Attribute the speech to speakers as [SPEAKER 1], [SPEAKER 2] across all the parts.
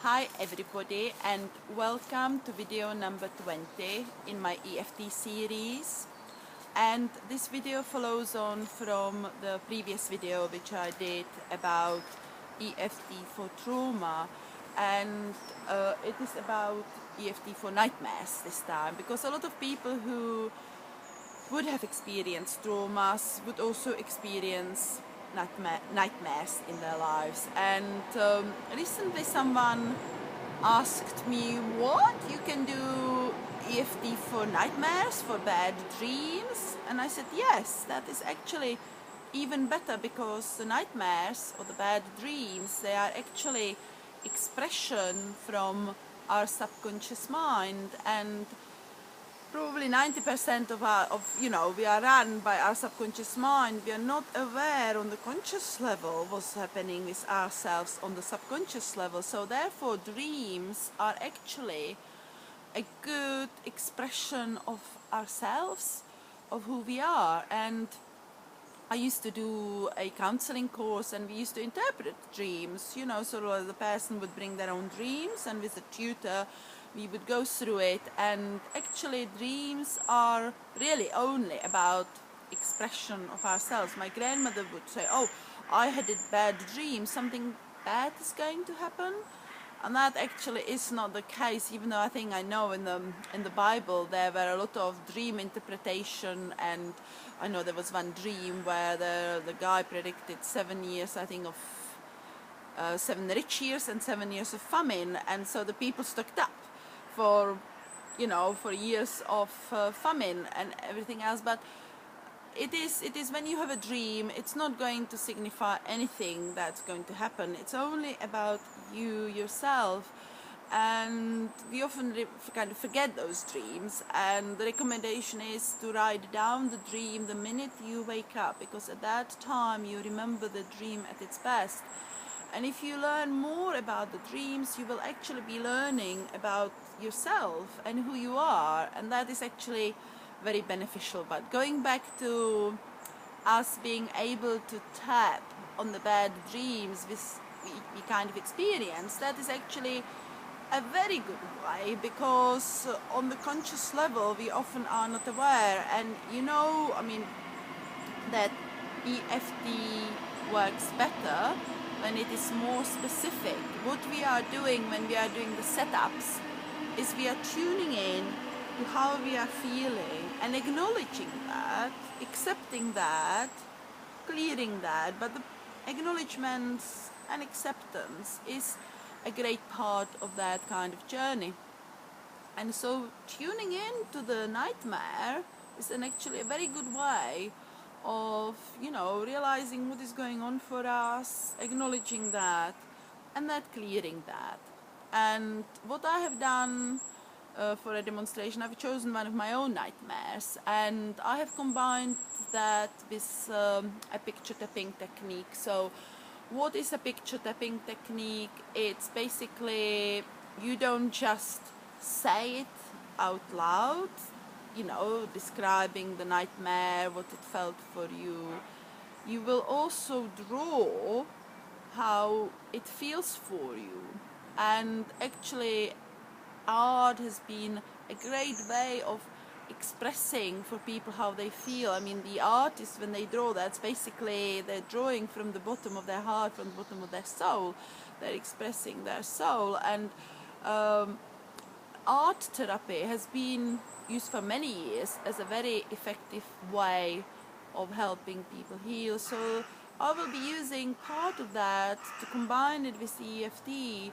[SPEAKER 1] Hi everybody, and welcome to video number 20 in my EFT series. And this video follows on from the previous video which I did about EFT for trauma, and it is about EFT for nightmares this time, because a lot of people who would have experienced traumas would also experience nightmares in their lives. And recently someone asked me, what, you can do EFT for nightmares, for bad dreams? And I said yes, that is actually even better, because the nightmares or the bad dreams, they are actually expression from our subconscious mind, and probably 90% we are run by our subconscious mind. We are not aware on the conscious level what's happening with ourselves on the subconscious level. So therefore dreams are actually a good expression of ourselves, of who we are. And I used to do a counseling course, and we used to interpret dreams, sort of the person would bring their own dreams, and with a tutor we would go through it. And actually dreams are really only about expression of ourselves. My grandmother would say, oh, I had a bad dream, something bad is going to happen. And that actually is not the case, even though I know in the Bible there were a lot of dream interpretation. And I know there was one dream where the guy predicted 7 years, of 7 rich years and 7 years of famine, and so the people stocked up for years of famine and everything else. But it is when you have a dream, it's not going to signify anything that's going to happen. It's only about you yourself, and we often kind of forget those dreams. And the recommendation is to write down the dream the minute you wake up, because at that time you remember the dream at its best. And if you learn more about the dreams, you will actually be learning about yourself and who you are, and that is actually very beneficial. But going back to us being able to tap on the bad dreams we kind of experience, that is actually a very good way, because on the conscious level we often are not aware. And that EFT works better when it is more specific. What we are doing when we are doing the setups is we are tuning in to how we are feeling and acknowledging that, accepting that, clearing that. But the acknowledgements and acceptance is a great part of that kind of journey. And so tuning in to the nightmare is actually a very good way of realizing what is going on for us, acknowledging that, and that clearing that. And what I have done for a demonstration, I've chosen one of my own nightmares, and I have combined that with a picture tapping technique. So what is a picture tapping technique? It's basically, you don't just say it out loud, describing the nightmare, what it felt for you. You will also draw how it feels for you. And actually art has been a great way of expressing for people how they feel. The artists, when they draw, that's basically they're drawing from the bottom of their heart, from the bottom of their soul. They're expressing their soul. And art therapy has been used for many years as a very effective way of helping people heal. So I will be using part of that to combine it with EFT,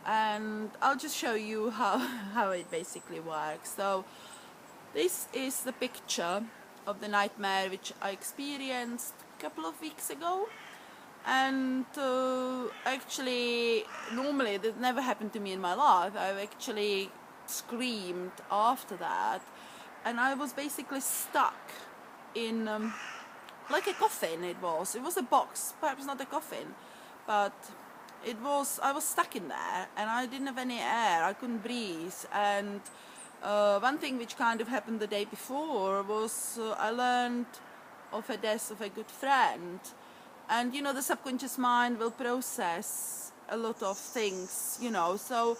[SPEAKER 1] and I'll just show you how it basically works. So this is the picture of the nightmare which I experienced a couple of weeks ago. And actually, normally that never happened to me in my life. I've actually screamed after that, and I was basically stuck in like a coffin. It was a box, perhaps not a coffin, but I was stuck in there, and I didn't have any air, I couldn't breathe. And one thing which kind of happened the day before was I learned of a death of a good friend. And the subconscious mind will process a lot of things, you know. So,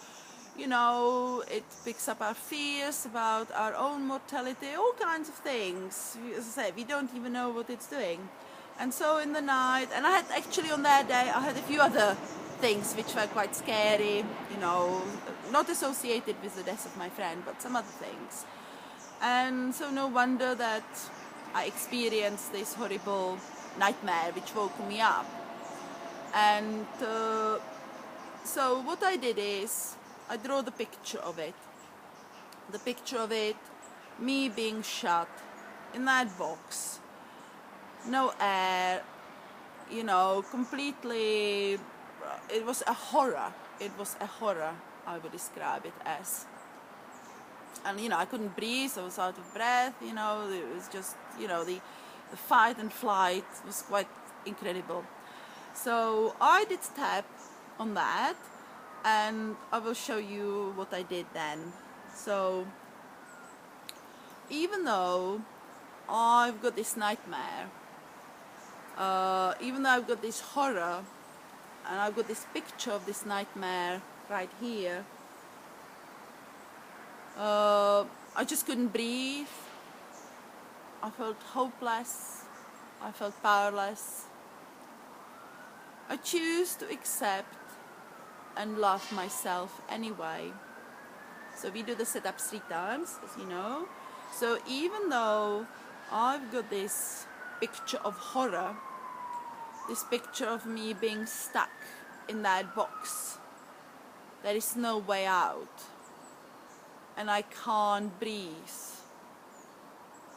[SPEAKER 1] you know, it picks up our fears about our own mortality, all kinds of things. As I said, we don't even know what it's doing. And so in the night, and I had actually on that day, I had a few other things which were quite scary, you know, not associated with the death of my friend, but some other things. And so no wonder that I experienced this horrible nightmare which woke me up. And so what I did is I drew the picture of it. The picture of it, me being shut in that box, no air, you know, completely, it was a horror. It was a horror, I would describe it as. And, you know, I couldn't breathe, I was out of breath, you know, it was just, you know, the fight and flight was quite incredible. So I did tap on that, and I will show you what I did then. So even though I've got this nightmare, even though I've got this horror, and I've got this picture of this nightmare right here, I just couldn't breathe. I felt hopeless. I felt powerless. I choose to accept and love myself anyway. So we do the setups 3 times, as you know. So even though I've got this picture of horror, this picture of me being stuck in that box, there is no way out, and I can't breathe,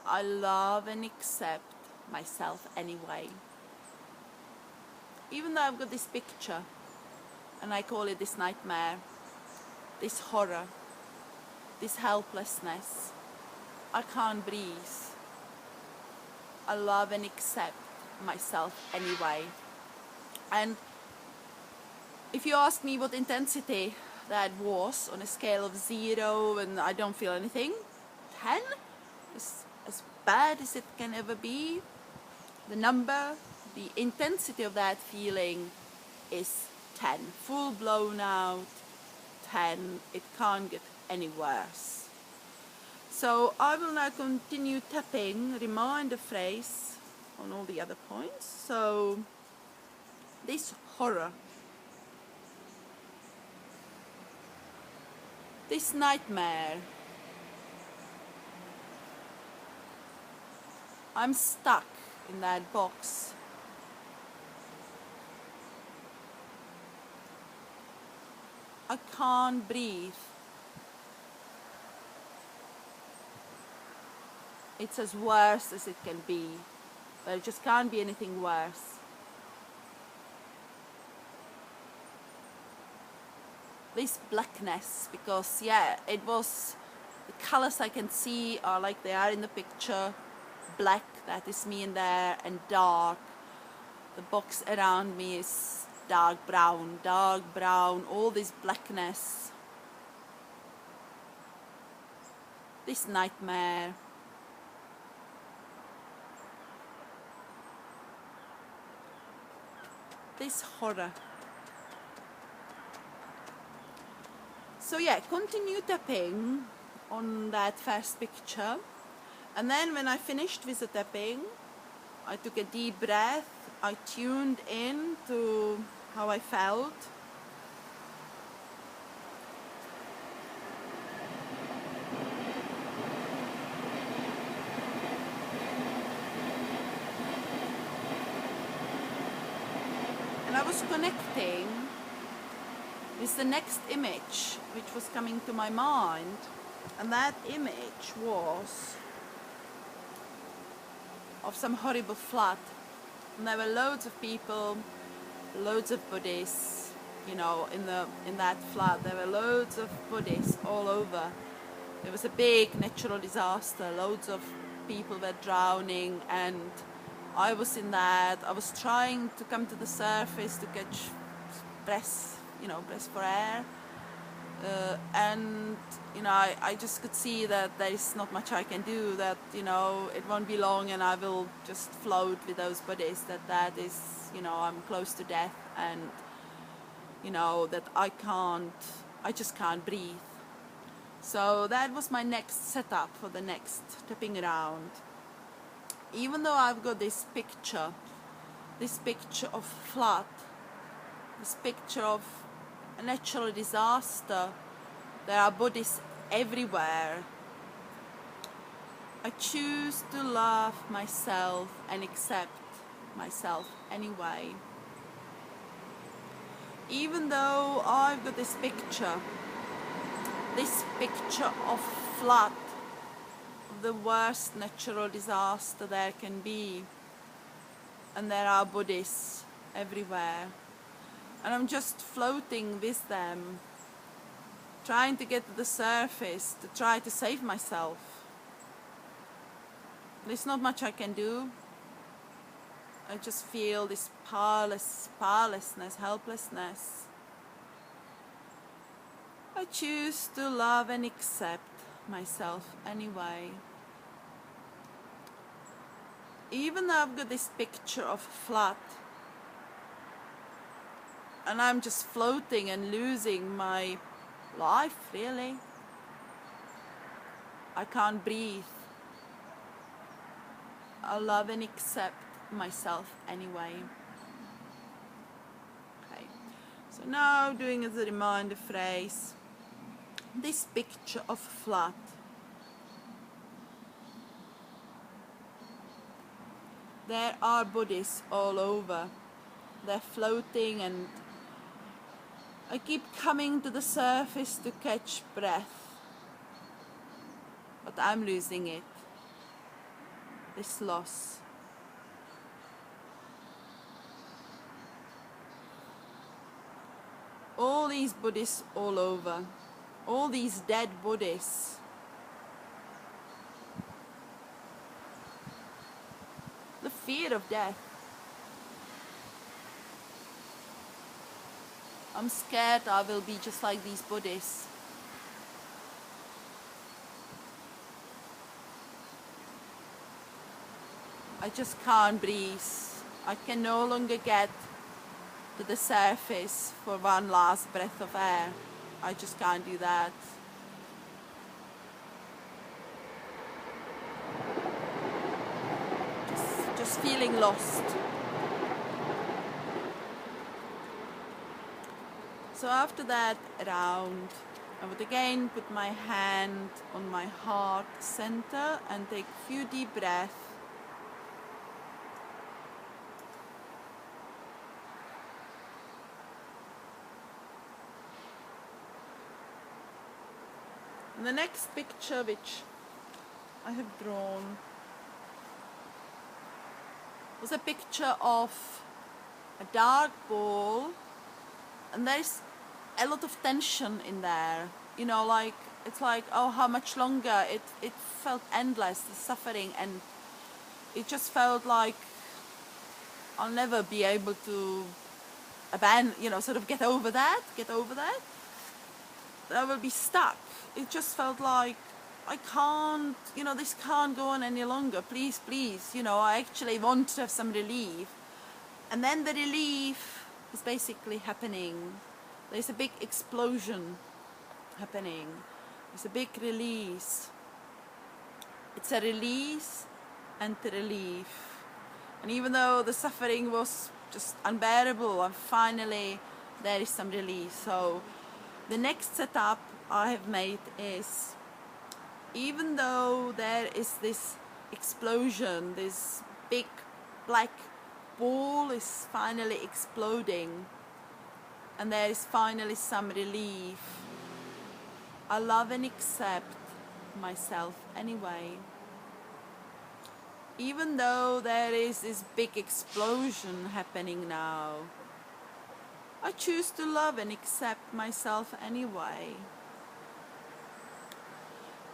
[SPEAKER 1] I love and accept myself anyway. Even though I've got this picture, and I call it this nightmare, this horror, this helplessness, I can't breathe, I love and accept myself anyway. And if you ask me what intensity that was on a scale of 0 and I don't feel anything, 10 is as bad as it can ever be. The number, the intensity of that feeling is 10. Full blown out, 10. It can't get any worse. So I will now continue tapping, remind the phrase on all the other points. So this horror, this nightmare, I'm stuck in that box. I can't breathe. It's as worse as it can be, but it just can't be anything worse. This blackness, because yeah, it was, the colors I can see are like they are in the picture. Black, that is me in there, and dark. The box around me is dark brown, all this blackness. This nightmare. This horror. So yeah, continue tapping on that first picture. And then when I finished with the tapping, I took a deep breath, I tuned in to how I felt. And I was connecting with the next image which was coming to my mind, and that image was of some horrible flood. And there were loads of people, loads of bodies, you know, in that flood. There were loads of bodies all over. There was a big natural disaster, loads of people were drowning, and I was in that. I was trying to come to the surface to catch breath for air. And you know, I just could see that there is not much I can do, that you know, it won't be long and I will just float with those bodies, that is, you know, I'm close to death. And you know, that I just can't breathe. So that was my next setup for the next stepping around. Even though I've got this picture of flood, this picture of a natural disaster, there are bodies everywhere, I choose to love myself and accept myself anyway. Even though I've got this picture of flood, the worst natural disaster there can be, and there are bodies everywhere, and I'm just floating with them, trying to get to the surface to try to save myself. There's not much I can do. I just feel this powerlessness, helplessness. I choose to love and accept myself anyway. Even though I've got this picture of flood, and I'm just floating and losing my life, really. I can't breathe. I love and accept myself anyway. Okay, so now doing as a reminder phrase, this picture of flood. There are bodies all over. They're floating, and I keep coming to the surface to catch breath. But I'm losing it. This loss. All these bodies all over. All these dead bodies. The fear of death. I'm scared I will be just like these bodies. I just can't breathe. I can no longer get to the surface for one last breath of air. I just can't do that. Just feeling lost. So after that round, I would again put my hand on my heart center and take a few deep breaths. And the next picture which I have drawn was a picture of a dark ball, and there's a lot of tension in there, you know, like it's like, oh, how much longer? It felt endless, the suffering, and it just felt like I'll never be able to abandon, you know, sort of get over that. I will be stuck. It just felt like I can't, you know, this can't go on any longer. Please, you know, I actually want to have some relief. And then the relief is basically happening. There's a big explosion happening. There's a big release. It's a release and a relief. And even though the suffering was just unbearable, and finally there is some release. So the next setup I have made is, even though there is this explosion, this big black ball is finally exploding, and there is finally some relief, I love and accept myself anyway. Even though there is this big explosion happening now, I choose to love and accept myself anyway.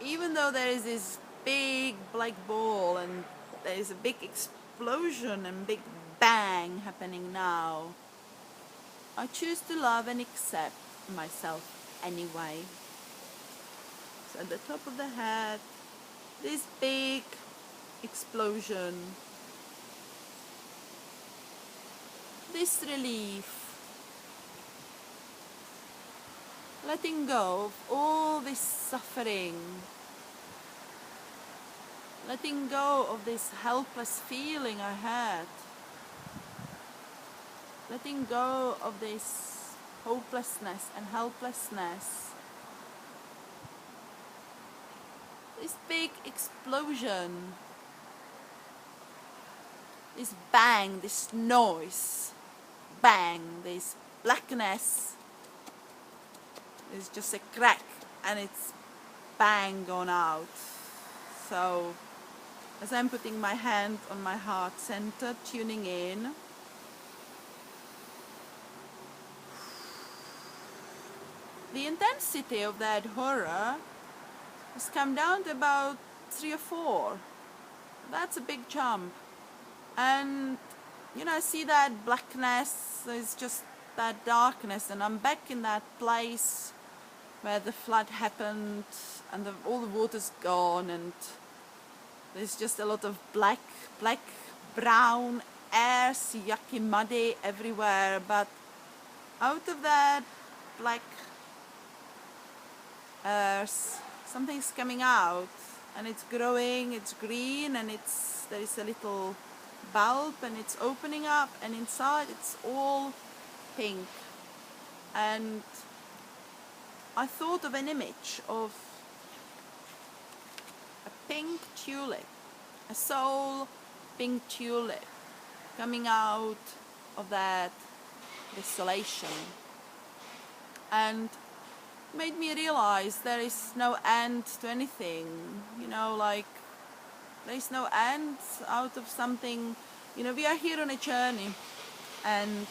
[SPEAKER 1] Even though there is this big black ball and there is a big explosion and big bang happening now, I choose to love and accept myself anyway. So at the top of the head, this big explosion, this relief, letting go of all this suffering, letting go of this helpless feeling I had, letting go of this hopelessness and helplessness, this big explosion, this bang, this noise, bang, this blackness is just a crack and it's bang gone out. So as I'm putting my hand on my heart center, tuning in, the intensity of that horror has come down to about 3 or 4. That's a big jump. And you know, I see that blackness, there's just that darkness, and I'm back in that place where the flood happened and all the water's gone, and there's just a lot of black, brown airs, yucky, muddy everywhere. But out of that black airs, something's coming out, and it's growing, it's green, and there is a little bulb, and it's opening up, and inside it's all pink. And I thought of an image of a pink tulip, a soul pink tulip coming out of that desolation, and made me realize there is no end to anything, you know, like there is no end out of something. You know, we are here on a journey, and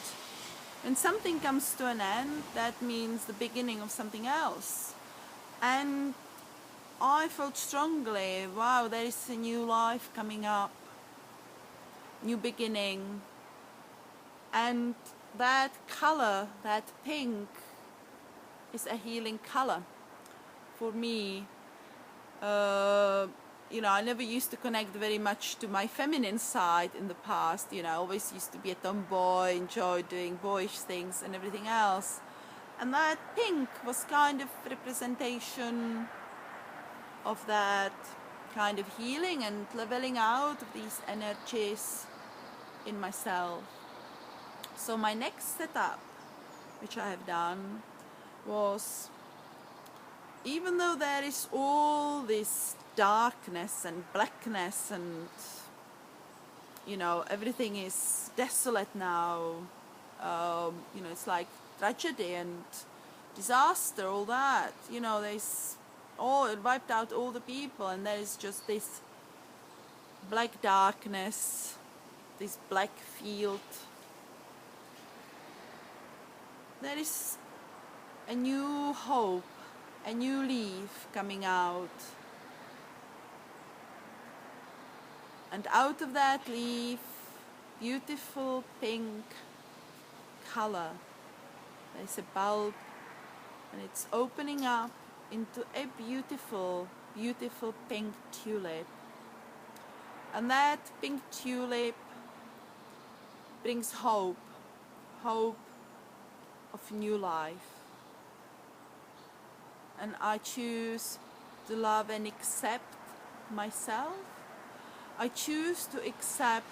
[SPEAKER 1] when something comes to an end, that means the beginning of something else. And I felt strongly, wow, there is a new life coming up, new beginning. And that color, that pink, is a healing color for me. You know, I never used to connect very much to my feminine side in the past. You know, I always used to be a tomboy, enjoy doing boyish things and everything else. And that pink was kind of representation of that kind of healing and leveling out of these energies in myself. So my next setup, which I have done, was, even though there is all this darkness and blackness and, you know, everything is desolate now, you know, it's like tragedy and disaster, all that, you know, it wiped out all the people, and there is just this black darkness, this black field. There is a new hope, a new leaf coming out, and out of that leaf, beautiful pink color, there's a bulb, and it's opening up into a beautiful, beautiful pink tulip. And that pink tulip brings hope, hope of new life. And I choose to love and accept myself. I choose to accept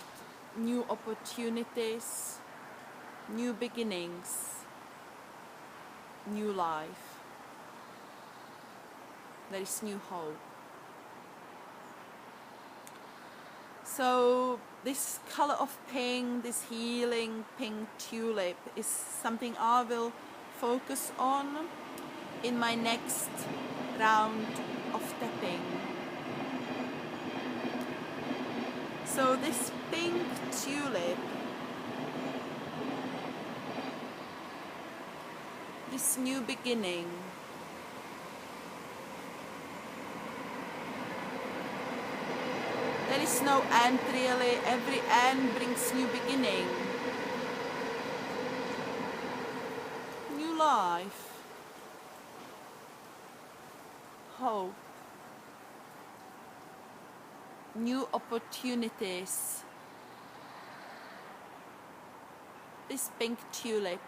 [SPEAKER 1] new opportunities, new beginnings, new life. There is new hope. So this color of pink, this healing pink tulip, is something I will focus on in my next round of tapping. So this pink tulip, this new beginning, there is no end really, every end brings new beginning, new life, hope, new opportunities. This pink tulip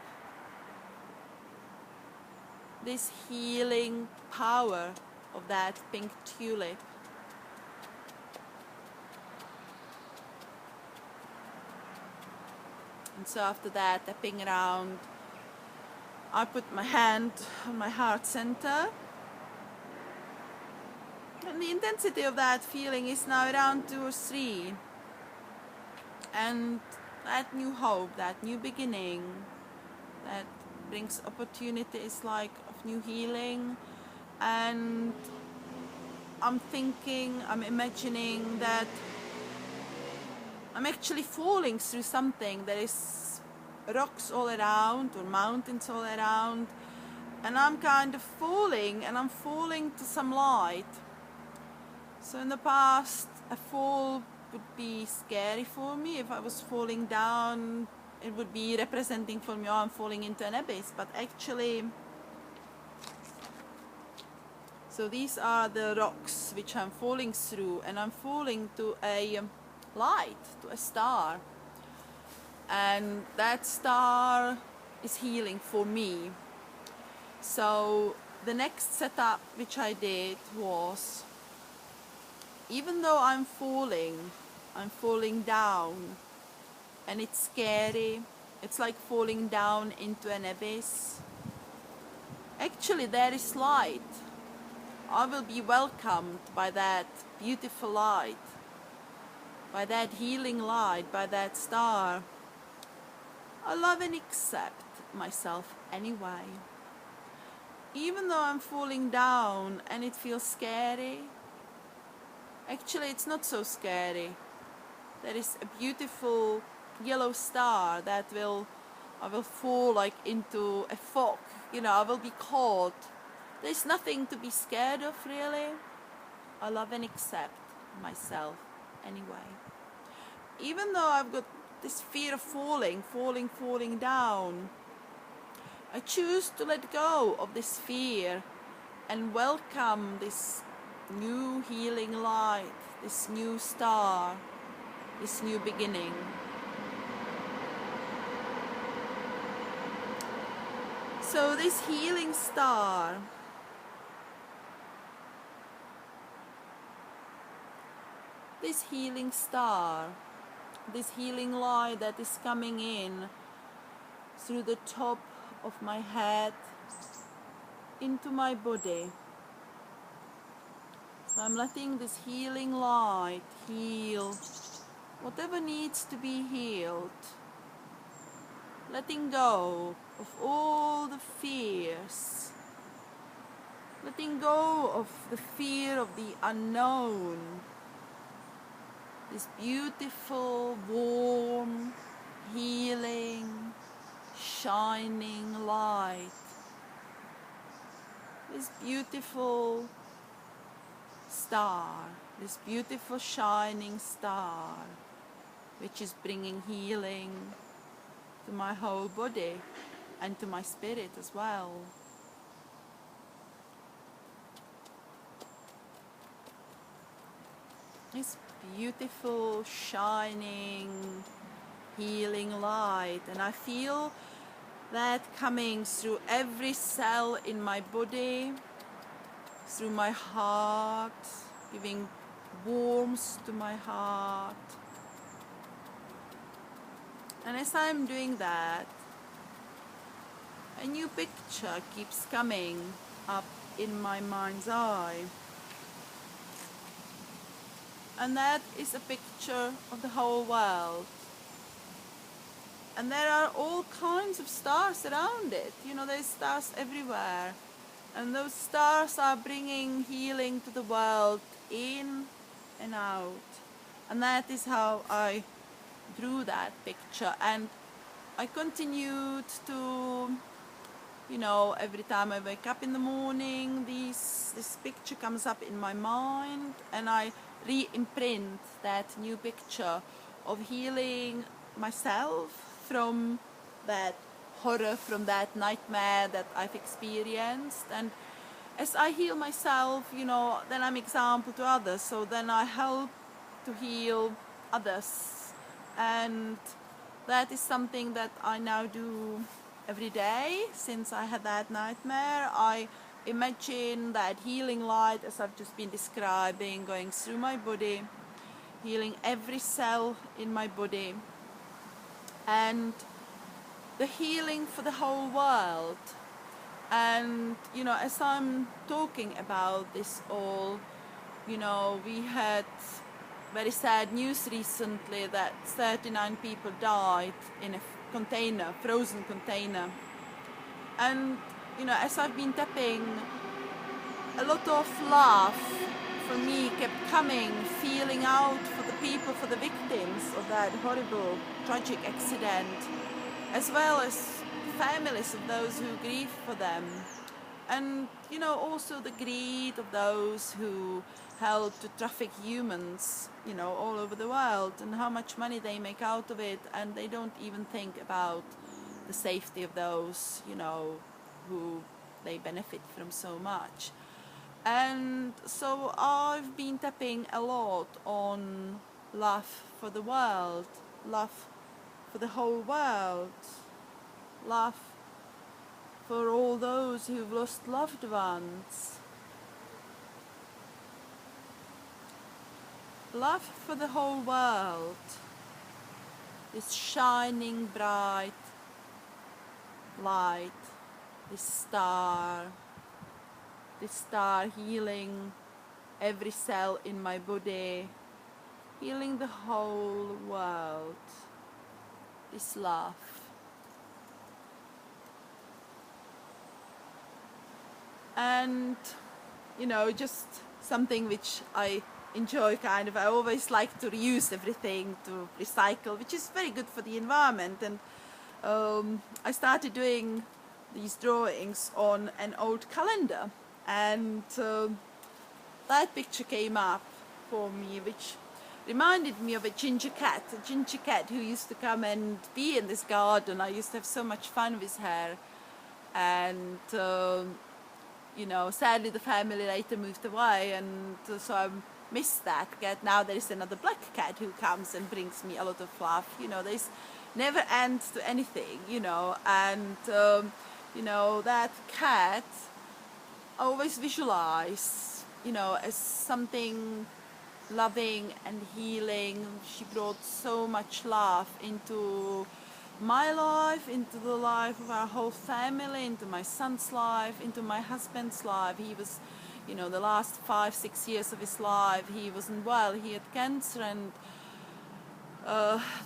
[SPEAKER 1] this healing power of that pink tulip. And so after that, tapping around, I put my hand on my heart center. And the intensity of that feeling is now around 2 or 3. And that new hope, that new beginning, that brings opportunities like of new healing. And I'm thinking, I'm imagining that I'm actually falling through something. There is rocks all around or mountains all around, and I'm kind of falling, and I'm falling to some light. So in the past, a fall would be scary for me. If I was falling down, it would be representing for me, oh, I'm falling into an abyss. But actually, so these are the rocks which I'm falling through, and I'm falling to a light, to a star. And that star is healing for me. So the next setup which I did was, even though I'm falling down, and it's scary, it's like falling down into an abyss. Actually, there is light. I will be welcomed by that beautiful light, by that healing light, by that star. I love and accept myself anyway. Even though I'm falling down and it feels scary, actually it's not so scary. There is a beautiful yellow star that I will fall like into a fog, I will be caught. There's nothing to be scared of, really. I love and accept myself anyway. Even though I've got this fear of falling down, I choose to let go of this fear and welcome this new healing light, this new star, this new beginning. So this healing star, this healing light that is coming in through the top of my head into my body. So I'm letting this healing light heal whatever needs to be healed. Letting go of all the fears. Letting go of the fear of the unknown. This beautiful, warm, healing, shining light. This beautiful star, this beautiful shining star, which is bringing healing to my whole body and to my spirit as well. This beautiful, shining, healing light, and I feel that coming through every cell in my body, through my heart, giving warmth to my heart. And as I'm doing that, a new picture keeps coming up in my mind's eye. And that is a picture of the whole world. And there are all kinds of stars around it. There's stars everywhere. And those stars are bringing healing to the world in and out. And that is how I drew that picture. And I continued to, every time I wake up in the morning, this picture comes up in my mind, and I re-imprint that new picture of healing myself from that horror, from that nightmare that I've experienced. And as I heal myself, then I'm example to others, so then I help to heal others. And that is something that I now do every day since I had that nightmare. I imagine that healing light, as I've just been describing, going through my body, healing every cell in my body, and the healing for the whole world. And you know, as I'm talking about this all, you know, we had very sad news recently that 39 people died in a container, frozen container. And you know, as I've been tapping, a lot of love for me kept coming, feeling out for the people, for the victims of that horrible, tragic accident, as well as families of those who grieve for them. And you know, also the greed of those who help to traffic humans, you know, all over the world, and how much money they make out of it, and they don't even think about the safety of those, you know, who they benefit from so much. And so I've been tapping a lot on love for the world, love for the whole world, love for all those who've lost loved ones, love for the whole world, this shining bright light, this star healing every cell in my body, healing the whole world, this love. And you know, just something which I enjoy kind of, I always like to reuse everything, to recycle, which is very good for the environment. And I started doing these drawings on an old calendar, and that picture came up for me, which reminded me of a ginger cat who used to come and be in this garden. I used to have so much fun with her, and you know, sadly the family later moved away, and so I missed that cat. Now there is another black cat who comes and brings me a lot of love. You know, there's never end to anything, you know. And you know, that cat I always visualize, you know, as something loving and healing. She brought so much love into my life, into the life of our whole family, into my son's life, into my husband's life. He was, you know, the last 5-6 years of his life, he wasn't well, he had cancer, and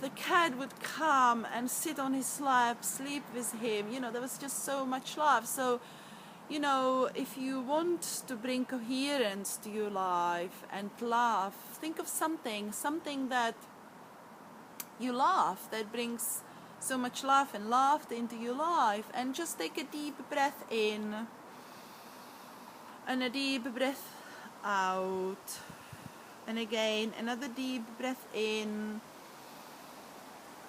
[SPEAKER 1] the cat would come and sit on his lap, sleep with him. You know, there was just so much love. So, you know, if you want to bring coherence to your life and love, think of something that you love, that brings so much love and laughter into your life, and just take a deep breath in and a deep breath out, and again another deep breath in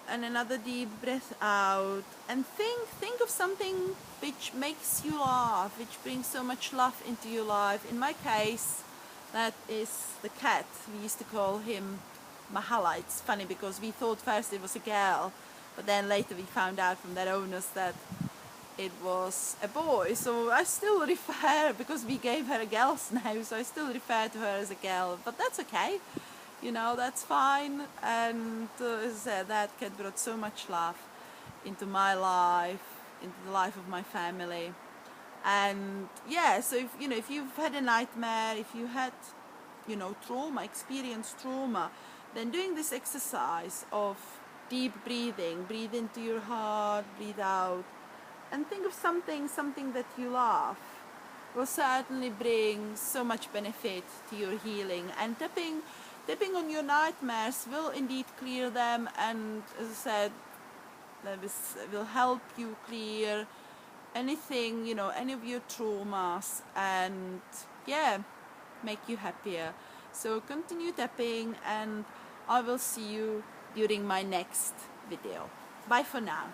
[SPEAKER 1] and another deep breath out, and think of something which makes you laugh, which brings so much love into your life. In my case, that is the cat. We used to call him Mahala. It's funny because we thought first it was a girl, but then later we found out from their owners that it was a boy. So I still refer, because we gave her a girl's name, so I still refer to her as a girl, but that's okay. You know, that's fine. And as I said, that cat brought so much love into my life, into the life of my family. And yeah, so if, you know, if you've had a nightmare, if you had, you know, trauma, experienced trauma, then doing this exercise of deep breathing, breathe into your heart, breathe out, and think of something that you love, will certainly bring so much benefit to your healing. And tapping on your nightmares will indeed clear them, and as I said, that will help you clear anything, you know, any of your traumas, and yeah, make you happier. So continue tapping, and I will see you during my next video. Bye for now.